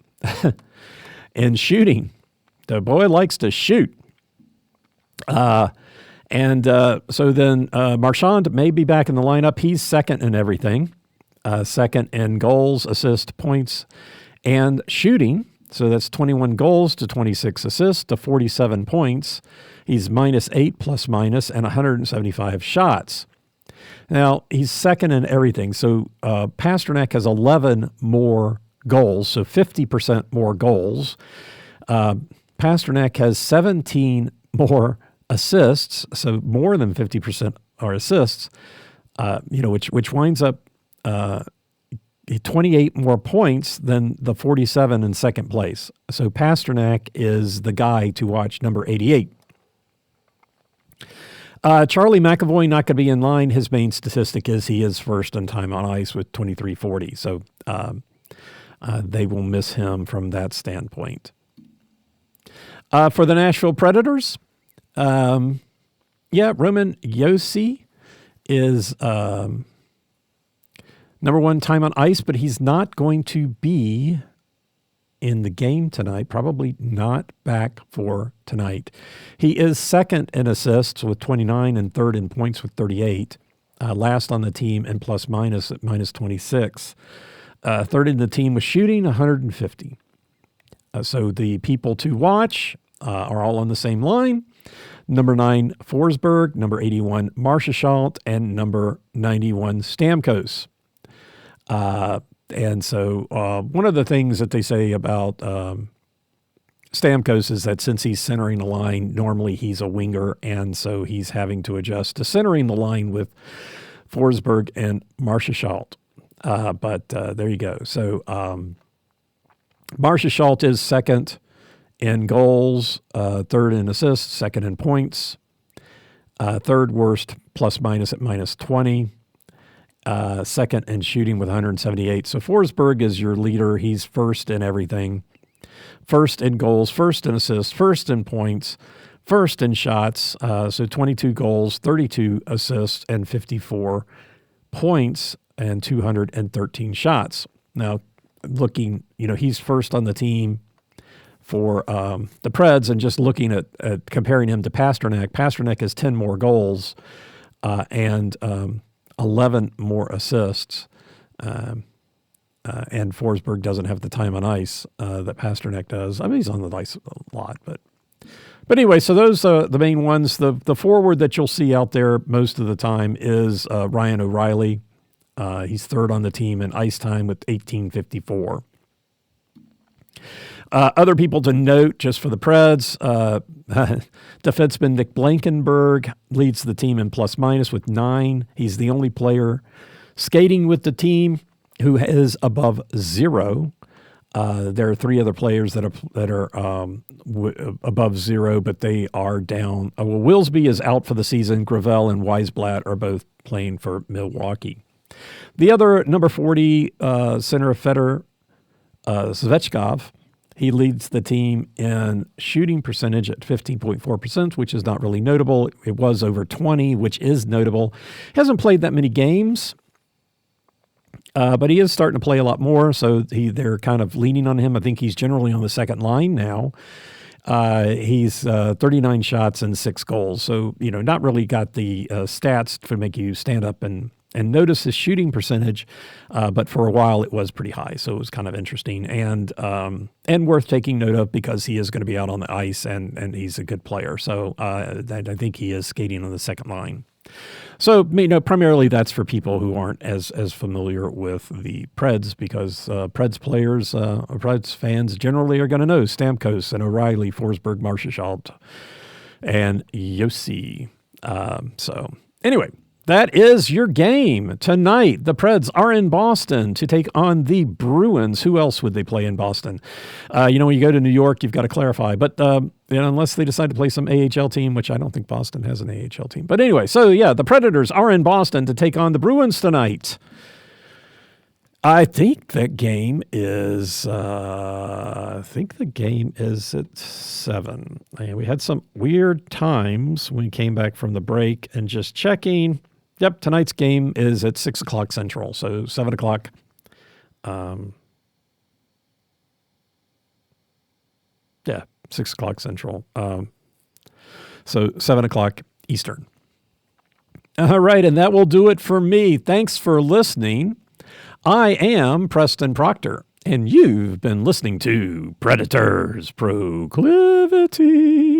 in shooting. The boy likes to shoot. So then Marchand may be back in the lineup. He's second in everything, second in goals, assists, points, and shooting. So that's 21 goals to 26 assists to 47 points. He's -8 plus minus and 175 shots. Now, he's second in everything. So Pastrnak has 11 more goals, so 50% more goals. Pastrnak has 17 more assists, so more than 50% are assists, which winds up 28 more points than the 47 in second place. So Pastrnak is the guy to watch, number 88. Charlie McAvoy not going to be in line. His main statistic is he is first in time on ice with 23:40. So they will miss him from that standpoint. For the Nashville Predators, Roman Josi is number 1 time on ice, but he's not going to be in the game tonight, probably not back for tonight. He is second in assists with 29 and third in points with 38, last on the team in plus minus at -26. Third in the team with shooting, 150. So the people to watch are all on the same line. Number 9, Forsberg, number 81, Marchand, and number 91, Stamkos. And so one of the things that they say about Stamkos is that since he's centering the line, normally he's a winger, and so he's having to adjust to centering the line with Forsberg and Marchand. But there you go. So Marchessault is second in goals, third in assists, second in points, third worst plus minus at minus 20, second in shooting with 178. So Forsberg is your leader. He's first in everything. First in goals, first in assists, first in points, first in shots. So 22 goals, 32 assists, and 54 points, and 213 shots. Now, looking, he's first on the team for the Preds, and just looking at comparing him to Pasternak. Pasternak has 10 more goals and 11 more assists. And Forsberg doesn't have the time on ice that Pasternak does. I mean, he's on the ice a lot, but anyway, so those are the main ones. The forward that you'll see out there most of the time is Ryan O'Reilly. He's third on the team in ice time with 1854. Other people to note, just for the Preds, defenseman Nick Blankenberg leads the team in plus minus with 9. He's the only player skating with the team who is above 0. There are 3 other players that are above 0, but they are down. Wilsby is out for the season. Gravel and Weisblatt are both playing for Milwaukee. The other number 40 center of Fedor Svechkov, he leads the team in shooting percentage at 15.4%, which is not really notable. It was over 20, which is notable. He hasn't played that many games. But he is starting to play a lot more, so they're kind of leaning on him. I think he's generally on the second line now. He's 39 shots and 6 goals, so not really got the stats to make you stand up and notice his shooting percentage. But for a while, it was pretty high, so it was kind of interesting and worth taking note of, because he is going to be out on the ice and he's a good player. So I think he is skating on the second line. So, primarily that's for people who aren't as familiar with the Preds, because Preds players, Preds fans generally are going to know Stamkos and O'Reilly, Forsberg, Marchessault, and Yossi. So, anyway, that is your game tonight. The Preds are in Boston to take on the Bruins. Who else would they play in Boston? When you go to New York, you've got to clarify. But unless they decide to play some AHL team, which I don't think Boston has an AHL team. But anyway, so yeah, the Predators are in Boston to take on the Bruins tonight. I think the game is at 7. We had some weird times when we came back from the break, and just checking. Yep, tonight's game is at 6 o'clock Central, so 7 o'clock. Yeah, 6 o'clock Central. So 7 o'clock Eastern. All right, and that will do it for me. Thanks for listening. I am Preston Proctor, and you've been listening to Predators Proclivities.